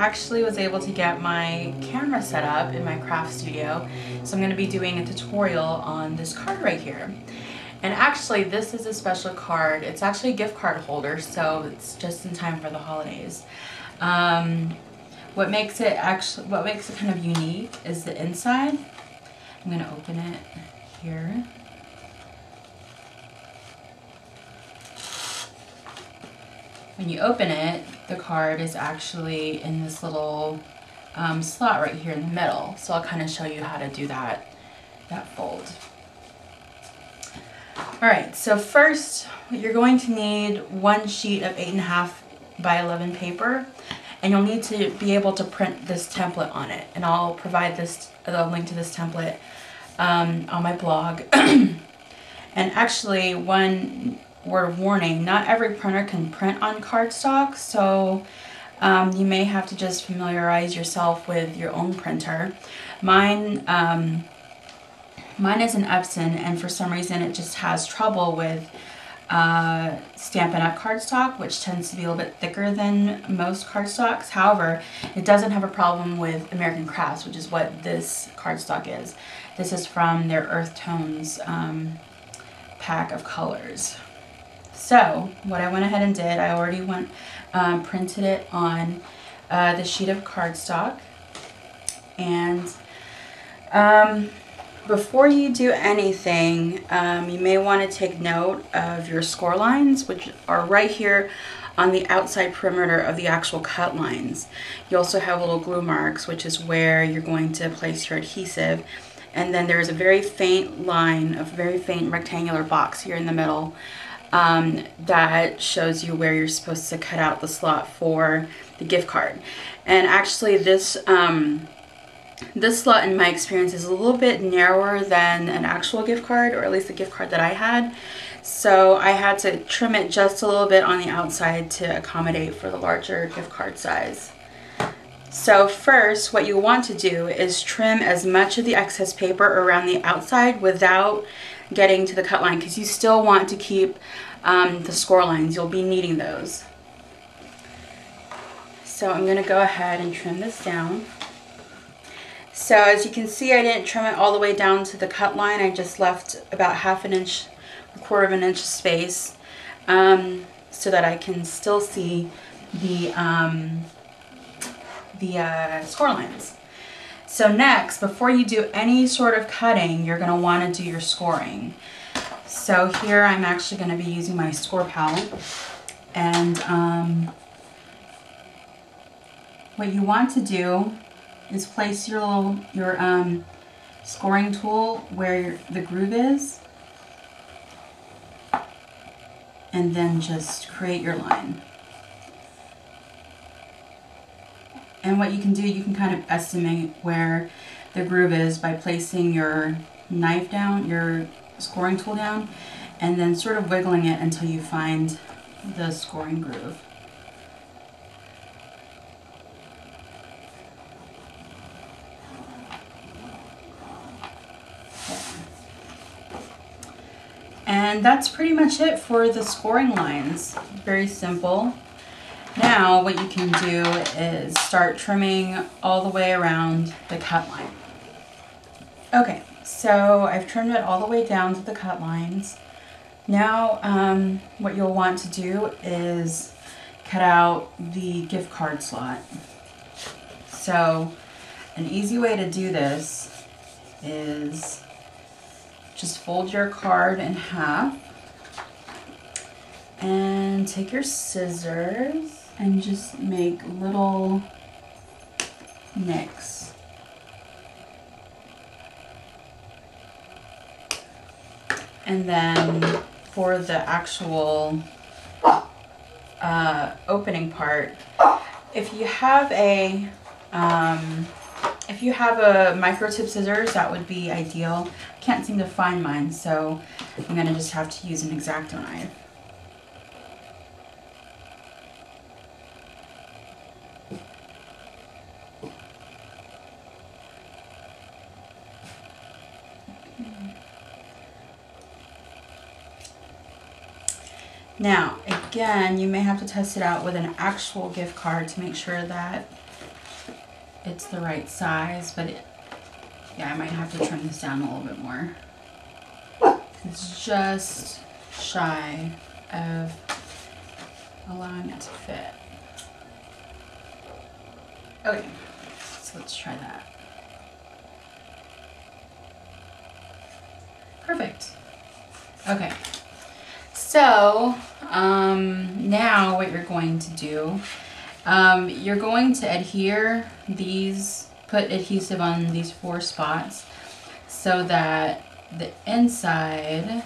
actually was able to get my camera set up in my craft studio. So I'm going to be doing a tutorial on this card right here. And actually this is a special card. It's actually a gift card holder, so it's just in time for the holidays. What makes it kind of unique is the inside. I'm going to open it here. When you open it, the card is actually in this little slot right here in the middle. So I'll kind of show you how to do that fold. All right, so first you're going to need one sheet of 8.5 by 11 paper, and you'll need to be able to print this template on it. And I'll provide the link to this template on my blog. And actually, one word of warning, not every printer can print on cardstock, so you may have to just familiarize yourself with your own printer. Mine is an Epson, and for some reason it just has trouble with Stampin' Up! Cardstock, which tends to be a little bit thicker than most cardstocks. However, it doesn't have a problem with American Crafts, which is what this cardstock is. This is from their Earth Tones pack of colors. So what I went ahead and did, I already printed it on the sheet of cardstock. And before you do anything, you may want to take note of your score lines, which are right here on the outside perimeter of the actual cut lines. You also have little glue marks, which is where you're going to place your adhesive. And then there's a very faint line, a very faint rectangular box here in the middle that shows you where you're supposed to cut out the slot for the gift card. And actually this slot, in my experience, is a little bit narrower than an actual gift card, or at least the gift card that I had. So I had to trim it just a little bit on the outside to accommodate for the larger gift card size. So first, what you want to do is trim as much of the excess paper around the outside without getting to the cut line, because you still want to keep the score lines. You'll be needing those. So I'm going to go ahead and trim this down. So as you can see, I didn't trim it all the way down to the cut line. I just left about 1/2 inch, 1/4 inch space, so that I can still see the score lines. So next, before you do any sort of cutting, you're going to want to do your scoring. So here I'm actually going to be using my score palette, and what you want to do is place your scoring tool where the groove is, and then just create your line. And what you can do, you can kind of estimate where the groove is by placing your knife down, your scoring tool down, and then sort of wiggling it until you find the scoring groove. And that's pretty much it for the scoring lines. Very simple. Now what you can do is start trimming all the way around the cut line. Okay, so I've trimmed it all the way down to the cut lines. Now what you'll want to do is cut out the gift card slot. So an easy way to do this is just fold your card in half and take your scissors and just make little nicks. And then for the actual opening part, if you have a micro tip scissors, that would be ideal. Can't seem to find mine, so I'm gonna just have to use an X-Acto knife. Now, again, you may have to test it out with an actual gift card to make sure that it's the right size, but yeah, I might have to trim this down a little bit more. It's just shy of allowing it to fit. Okay, so let's try that. Perfect. Okay, so now what you're going to do, you're going to adhere these, put adhesive on these 4 spots so that the inside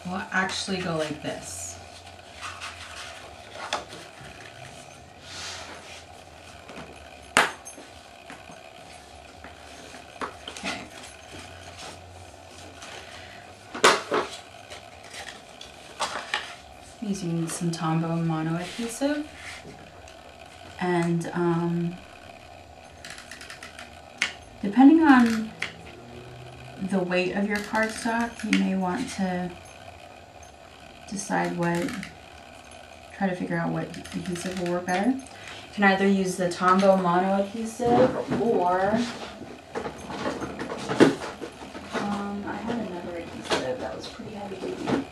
will actually go like this. Okay. Using some Tombow mono adhesive, and depending on the weight of your cardstock, you may want to decide try to figure out what adhesive will work better. You can either use the Tombow mono adhesive, or I had another adhesive that was pretty heavy duty.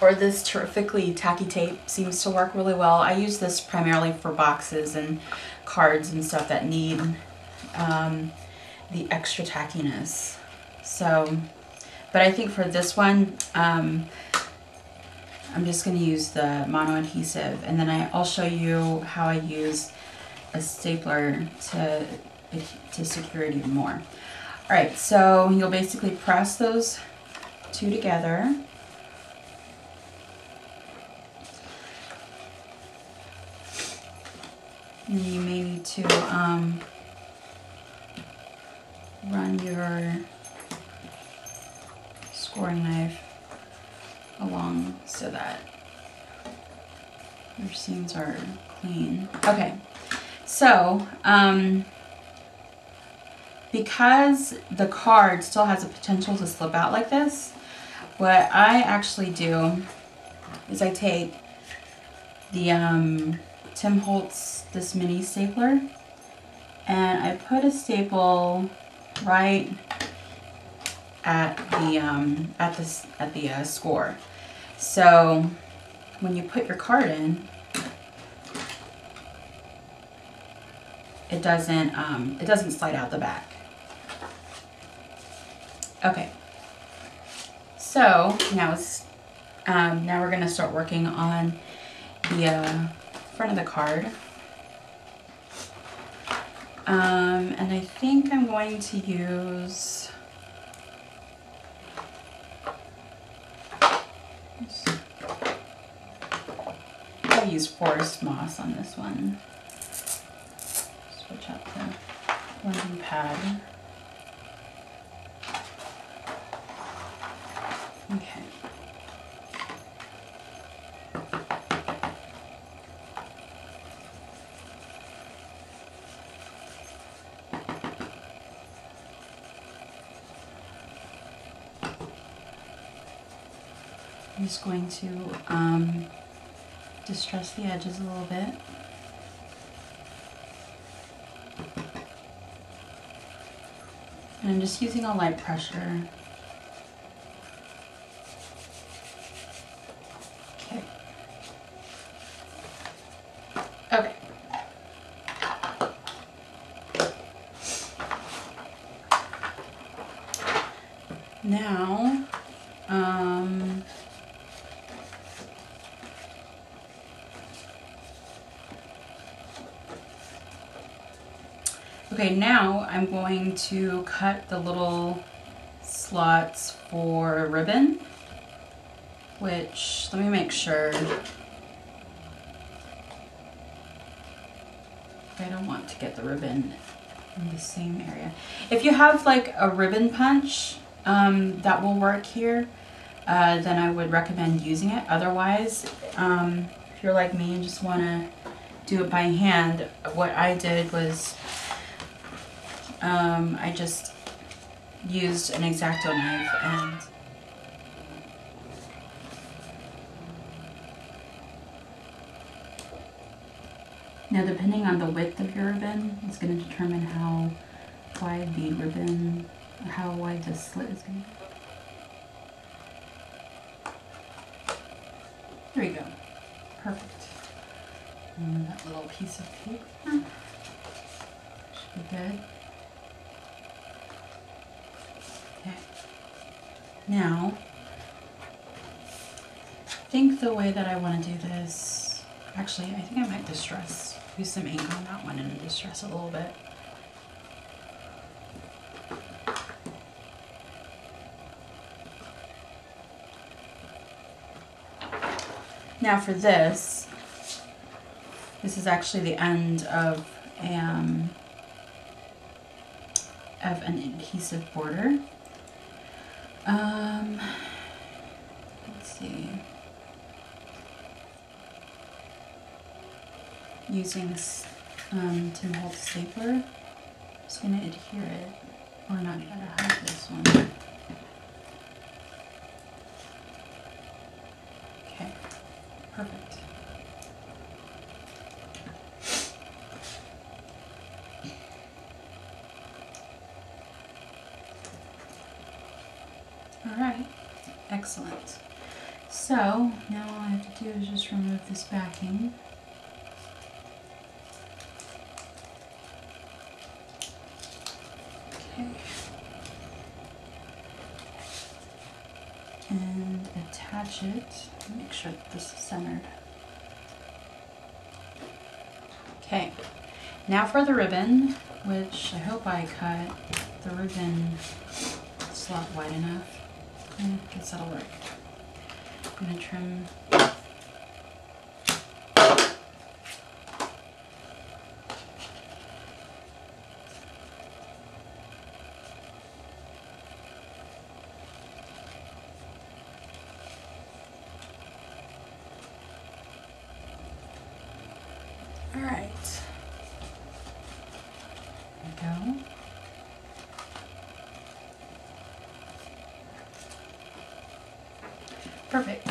Or this terrifically tacky tape seems to work really well. I use this primarily for boxes and cards and stuff that need the extra tackiness. So, but I think for this one, I'm just going to use the mono adhesive, and then I'll show you how I use a stapler to secure it even more. All right, so you'll basically press those 2 together. And you may need to run your scoring knife along so that your seams are clean. Okay, so because the card still has a potential to slip out like this, what I actually do is I take the Tim Holtz, this mini stapler, and I put a staple right at the score. So when you put your card in, it doesn't slide out the back. Okay. So now we're going to start working on the front of the card. And I think I'm going to use I'll use forest moss on this one. Switch out the blending pad. Okay. I'm just going to distress the edges a little bit. And I'm just using a light pressure. Okay. Okay. Now, okay, now I'm going to cut the little slots for ribbon, which, let me make sure. I don't want to get the ribbon in the same area. If you have like a ribbon punch that will work here, then I would recommend using it. Otherwise, if you're like me and just want to do it by hand, what I did was I just used an X-Acto knife and Now, depending on the width of your ribbon, it's going to determine how wide the ribbon, how wide the slit is going to be. There we go. Perfect. And that little piece of paper should be good. Okay. Now, I think the way that I want to do this, actually, I think I might distress. Use some ink on that one and distress it a little bit. Now for this is actually the end of an adhesive border. Let's see. Using this Tim Holtz stapler, I'm just going to adhere it, or not try to hide this one. Okay, perfect. All right, excellent. So now all I have to do is just remove this backing. And attach it. Make sure that this is centered. Okay, now for the ribbon, which I hope I cut the ribbon slot wide enough. I guess that'll work. I'm going to trim. All right, there we go. Perfect.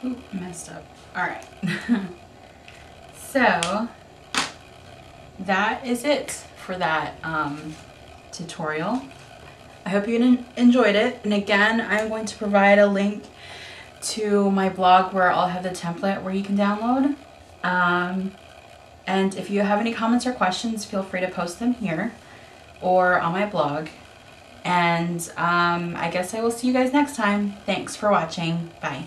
Ooh, messed up. All right. So that is it for that tutorial. I hope you enjoyed it. And again, I'm going to provide a link to my blog where I'll have the template where you can download. And if you have any comments or questions, feel free to post them here or on my blog. And I guess I will see you guys next time. Thanks for watching. Bye.